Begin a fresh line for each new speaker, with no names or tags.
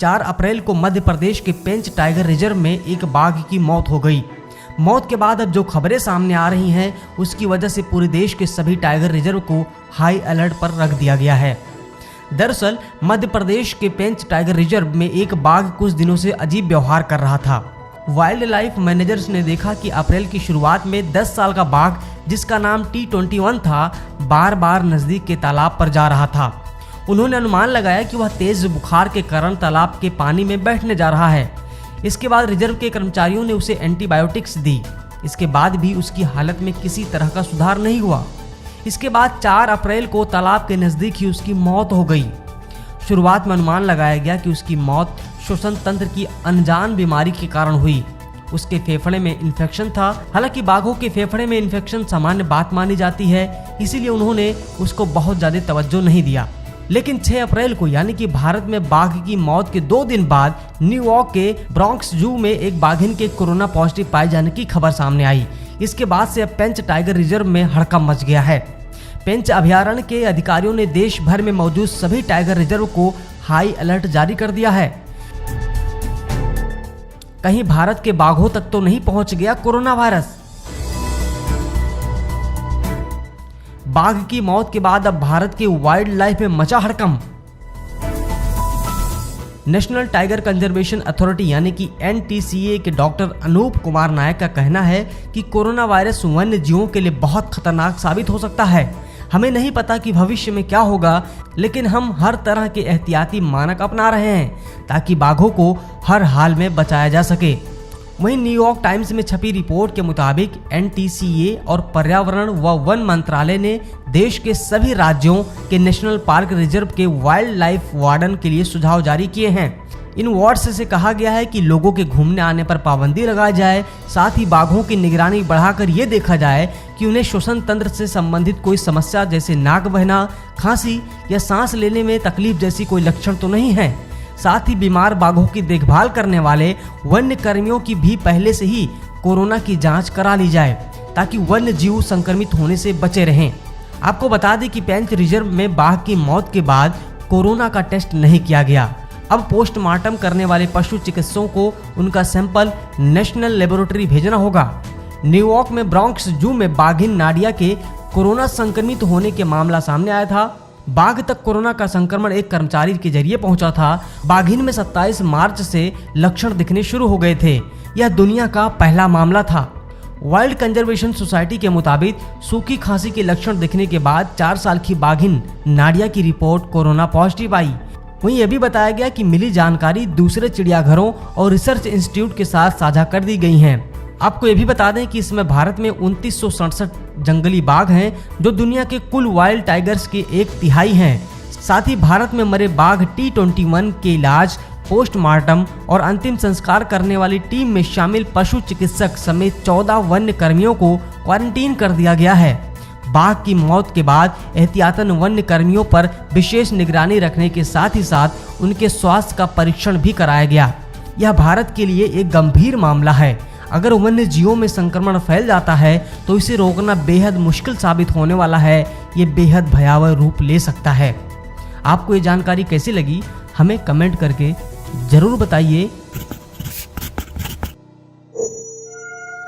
4 अप्रैल को मध्य प्रदेश के पेंच tiger reserve में एक बाघ की मौत हो गई। मौत के बाद अब जो खबरें सामने आ रही हैं उसकी वजह से पूरे देश के सभी टाइगर रिजर्व को हाई अलर्ट पर रख दिया गया है। दरअसल मध्य प्रदेश के पेंच टाइगर रिजर्व में एक बाघ कुछ दिनों से अजीब व्यवहार कर रहा था। वाइल्ड लाइफ मैनेजर्स ने देखा कि अप्रैल की शुरुआत में 10 साल का बाघ जिसका नाम T21 था बार बार नजदीक के तालाब पर जा रहा था। उन्होंने अनुमान लगाया कि वह तेज बुखार के कारण तालाब के पानी में बैठने जा रहा है। इसके बाद रिजर्व के कर्मचारियों ने उसे एंटीबायोटिक्स दी। इसके बाद भी उसकी हालत में किसी तरह का सुधार नहीं हुआ। इसके बाद 4 अप्रैल को तालाब के नज़दीक ही उसकी मौत हो गई। शुरुआत में अनुमान लगाया गया कि उसकी मौत श्वसन तंत्र की अनजान बीमारी के कारण हुई। उसके फेफड़े में इन्फेक्शन था। हालांकि बाघों के फेफड़े में इन्फेक्शन सामान्य बात मानी जाती है, इसीलिए उन्होंने उसको बहुत ज़्यादा तवज्जो नहीं दिया। लेकिन 6 अप्रैल को यानी कि भारत में बाघ की मौत के 2 दिन बाद न्यूयॉर्क के ब्रॉन्क्स जू में एक बाघिन के कोरोना पॉजिटिव पाए जाने की खबर सामने आई। इसके बाद से अब पेंच टाइगर रिजर्व में हड़कंप मच गया है। पेंच अभयारण्य के अधिकारियों ने देश भर में मौजूद सभी टाइगर रिजर्व को हाई अलर्ट जारी कर दिया है। कहीं भारत के बाघों तक तो नहीं पहुंच गया कोरोना वायरस। बाघ की मौत के बाद अब भारत की वाइल्ड लाइफ में मचा हड़कंप। नेशनल टाइगर कंजर्वेशन अथॉरिटी यानी कि NTCA के डॉक्टर अनूप कुमार नायक का कहना है कि कोरोना वायरस वन्य जीवों के लिए बहुत खतरनाक साबित हो सकता है। हमें नहीं पता कि भविष्य में क्या होगा, लेकिन हम हर तरह के एहतियाती मानक अपना रहे हैं ताकि बाघों को हर हाल में बचाया जा सके। वहीं न्यूयॉर्क टाइम्स में छपी रिपोर्ट के मुताबिक NTCA और पर्यावरण व वन मंत्रालय ने देश के सभी राज्यों के नेशनल पार्क रिजर्व के वाइल्ड लाइफ वार्डन के लिए सुझाव जारी किए हैं। इन वार्ड्स से कहा गया है कि लोगों के घूमने आने पर पाबंदी लगाई जाए, साथ ही बाघों की निगरानी बढ़ाकर ये देखा जाए कि उन्हें श्वसन तंत्र से संबंधित कोई समस्या जैसे नाक बहना, खांसी या सांस लेने में तकलीफ जैसी कोई लक्षण तो नहीं है। साथ ही बीमार बाघों की देखभाल करने वाले वन्य कर्मियों की भी पहले से ही कोरोना की जांच करा ली जाए ताकि वन्य जीव संक्रमित होने से बचे रहें। आपको बता दें कि पेंच रिजर्व में बाघ की मौत के बाद कोरोना का टेस्ट नहीं किया गया। अब पोस्टमार्टम करने वाले पशु चिकित्सकों को उनका सैंपल नेशनल लेबोरेटरी भेजना होगा। न्यूयॉर्क में ब्रॉन्क्स जू में बाघिन नाडिया के कोरोना संक्रमित होने के मामला सामने आया था। बाघ तक कोरोना का संक्रमण एक कर्मचारी के जरिए पहुंचा था। बाघिन में 27 मार्च से लक्षण दिखने शुरू हो गए थे। यह दुनिया का पहला मामला था। वाइल्ड कंजर्वेशन सोसाइटी के मुताबिक सूखी खांसी के लक्षण दिखने के बाद 4 साल की बाघिन नाडिया की रिपोर्ट कोरोना पॉजिटिव आई। वहीं यह भी बताया गया कि मिली जानकारी दूसरे चिड़ियाघरों और रिसर्च इंस्टीट्यूट के साथ साझा कर दी गई हैं। आपको ये भी बता दें कि इसमें भारत में 2967 जंगली बाघ हैं जो दुनिया के कुल वाइल्ड टाइगर्स के 1/3 हैं। साथ ही भारत में मरे बाघ T21 के इलाज, पोस्टमार्टम और अंतिम संस्कार करने वाली टीम में शामिल पशु चिकित्सक समेत 14 वन्य कर्मियों को क्वारंटीन कर दिया गया है। बाघ की मौत के बाद एहतियातन वन्य कर्मियों पर विशेष निगरानी रखने के साथ ही साथ उनके स्वास्थ्य का परीक्षण भी कराया गया। यह भारत के लिए एक गंभीर मामला है। अगर वन्य जीवों में संक्रमण फैल जाता है तो इसे रोकना बेहद मुश्किल साबित होने वाला है। ये बेहद भयावह रूप ले सकता है। आपको ये जानकारी कैसी लगी हमें कमेंट करके जरूर बताइए।